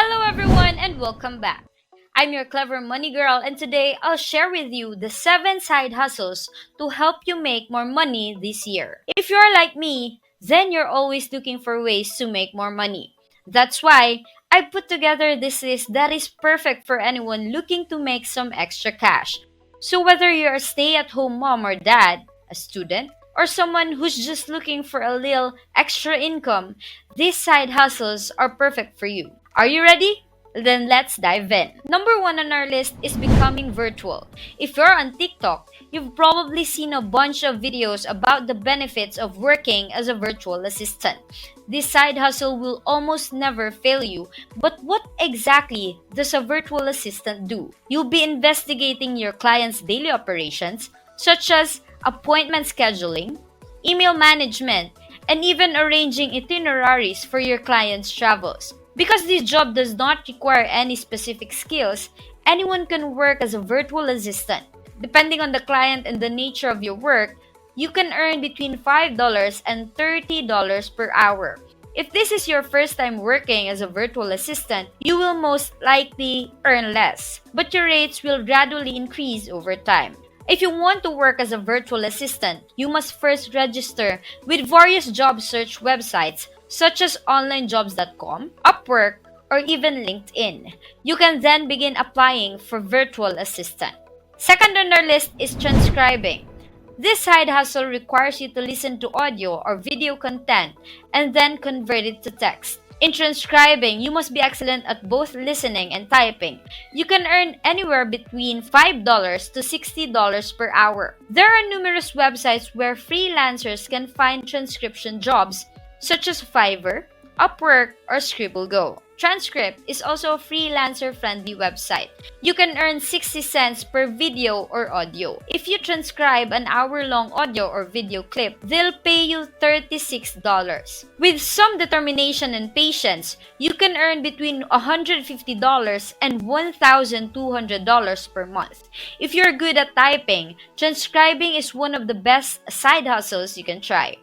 Hello everyone and welcome back. I'm your clever money girl and today I'll share with you the 7 side hustles to help you make more money this year. If you're like me, then you're always looking for ways to make more money. That's why I put together this list that is perfect for anyone looking to make some extra cash. So whether you're a stay-at-home mom or dad, a student, or someone who's just looking for a little extra income, these side hustles are perfect for you. Are you ready? Then let's dive in. Number 1 on our list is becoming virtual. If you're on TikTok, you've probably seen a bunch of videos about the benefits of working as a virtual assistant. This side hustle will almost never fail you, but what exactly does a virtual assistant do? You'll be investigating your client's daily operations, such as appointment scheduling, email management, and even arranging itineraries for your client's travels. Because this job does not require any specific skills, anyone can work as a virtual assistant. Depending on the client and the nature of your work, you can earn between $5 and $30 per hour. If this is your first time working as a virtual assistant, you will most likely earn less, but your rates will gradually increase over time. If you want to work as a virtual assistant, you must first register with various job search websites such as onlinejobs.com, Upwork, or even LinkedIn. You can then begin applying for virtual assistant. Second on our list is transcribing. This side hustle requires you to listen to audio or video content and then convert it to text. In transcribing, you must be excellent at both listening and typing. You can earn anywhere between $5 to $60 per hour. There are numerous websites where freelancers can find transcription jobs, such as Fiverr, Upwork, or Scribble.go. Transcript is also a freelancer-friendly website. You can earn 60 cents per video or audio. If you transcribe an hour-long audio or video clip, they'll pay you $36. With some determination and patience, you can earn between $150 and $1,200 per month. If you're good at typing, transcribing is one of the best side hustles you can try.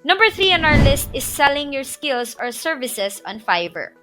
Number 3 on our list is selling your skills or services on Fiverr.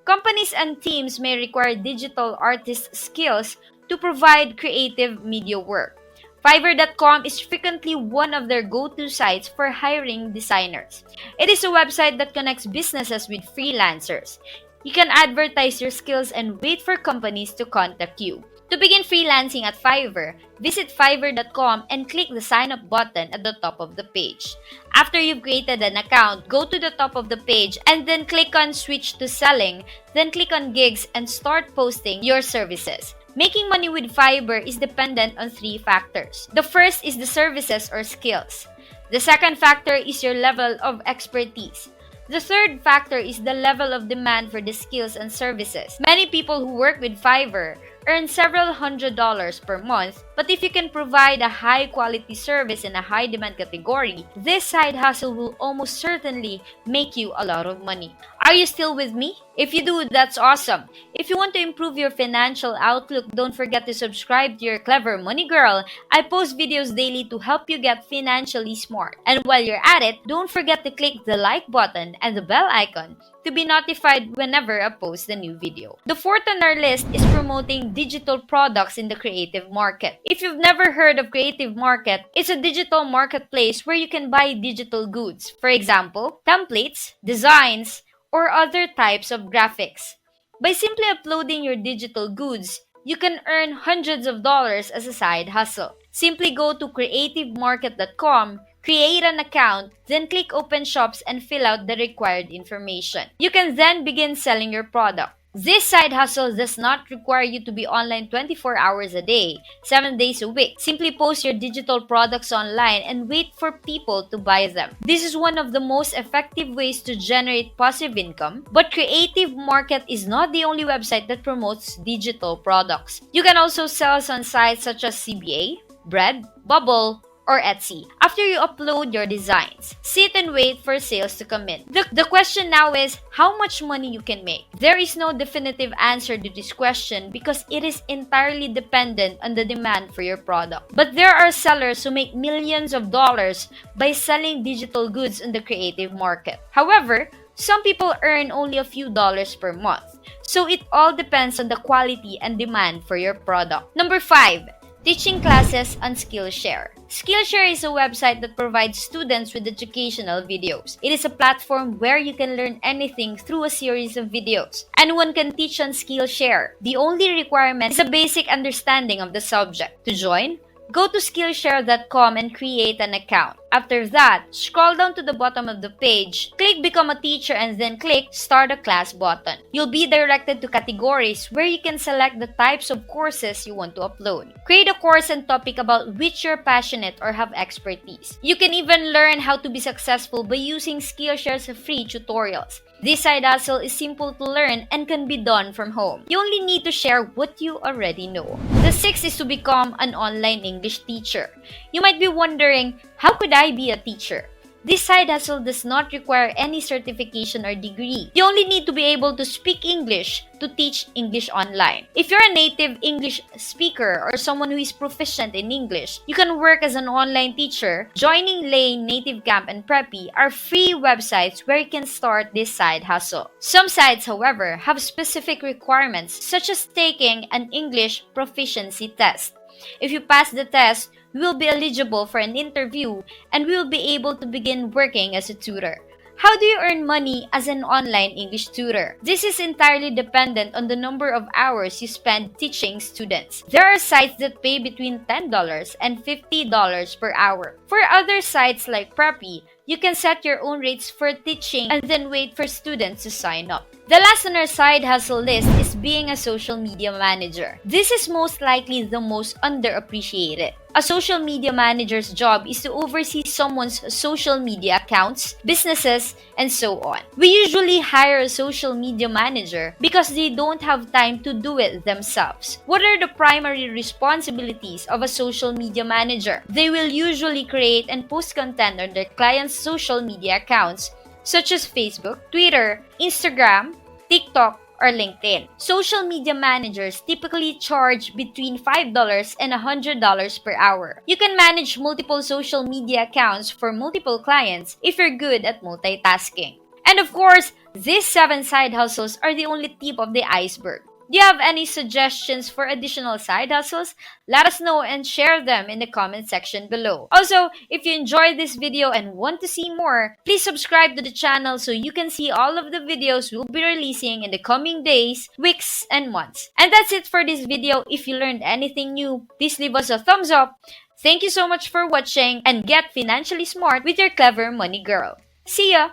Companies and teams may require digital artist skills to provide creative media work. Fiverr.com is frequently one of their go-to sites for hiring designers. It is a website that connects businesses with freelancers. You can advertise your skills and wait for companies to contact you. To begin freelancing at Fiverr, visit Fiverr.com and click the sign up button at the top of the page. After you've created an account, go to the top of the page and then click on Switch to Selling, then click on Gigs and start posting your services. Making money with Fiverr is dependent on 3 factors. The first is the services or skills. The second factor is your level of expertise. The third factor is the level of demand for the skills and services. Many people who work with Fiverr earn several $100s per month, but if you can provide a high-quality service in a high-demand category, this side hustle will almost certainly make you a lot of money. Are you still with me? If you do, that's awesome. If you want to improve your financial outlook, don't forget to subscribe to your Clever Money Girl. I post videos daily to help you get financially smart. And while you're at it, don't forget to click the like button and the bell icon to be notified whenever I post a new video. The fourth on our list is promoting digital products in the creative market. If you've never heard of Creative Market, it's a digital marketplace where you can buy digital goods. For example, templates, designs, or other types of graphics. By simply uploading your digital goods, you can earn hundreds of dollars as a side hustle. Simply go to creativemarket.com, create an account, then click Open Shops and fill out the required information. You can then begin selling your product. This side hustle does not require you to be online 24 hours a day, 7 days a week. Simply post your digital products online and wait for people to buy them. This is one of the most effective ways to generate passive income, but Creative Market is not the only website that promotes digital products. You can also sell on sites such as CBA, Bread, Bubble, or Etsy. After you upload your designs, sit and wait for sales to come in. The question now is how much money you can make. There is no definitive answer to this question because it is entirely dependent on the demand for your product. But there are sellers who make millions of dollars by selling digital goods in the creative market. However, Some people earn only a few dollars per month. So it all depends on the quality and demand for your product. Number 5. Teaching classes on Skillshare. Skillshare is a website that provides students with educational videos. It is a platform where you can learn anything through a series of videos. Anyone can teach on Skillshare. The only requirement is a basic understanding of the subject. To join, go to Skillshare.com and create an account. After that, scroll down to the bottom of the page, click Become a Teacher, and then click Start a Class button. You'll be directed to categories where you can select the types of courses you want to upload. Create a course and topic about which you're passionate or have expertise. You can even learn how to be successful by using Skillshare's free tutorials. This side hustle is simple to learn and can be done from home. You only need to share what you already know. The 6th is to become an online English teacher. You might be wondering, how could I be a teacher? This side hustle does not require any certification or degree. You only need to be able to speak English to teach English online. If you're a native English speaker or someone who is proficient in English, you can work as an online teacher. Joining Lane, Native Camp, and Preppy are free websites where you can start this side hustle. Some sites, however, have specific requirements such as taking an English proficiency test. If you pass the test, you will be eligible for an interview and will be able to begin working as a tutor. How do you earn money as an online English tutor? This is entirely dependent on the number of hours you spend teaching students. There are sites that pay between $10 and $50 per hour. For other sites like Preppy, you can set your own rates for teaching and then wait for students to sign up. The last on our side hustle list is being a social media manager. This is most likely the most underappreciated. A social media manager's job is to oversee someone's social media accounts, businesses, and so on. We usually hire a social media manager because they don't have time to do it themselves. What are the primary responsibilities of a social media manager? They will usually create and post content on their clients' social media accounts, such as Facebook, Twitter, Instagram, TikTok, or LinkedIn. Social media managers typically charge between $5 and $100 per hour. You can manage multiple social media accounts for multiple clients if you're good at multitasking. And of course, these 7 side hustles are the only tip of the iceberg. Do you have any suggestions for additional side hustles? Let us know and share them in the comment section below. Also, if you enjoyed this video and want to see more, please subscribe to the channel so you can see all of the videos we'll be releasing in the coming days, weeks, and months. And that's it for this video. If you learned anything new, please leave us a thumbs up. Thank you so much for watching and get financially smart with your Clever Money Girl. See ya!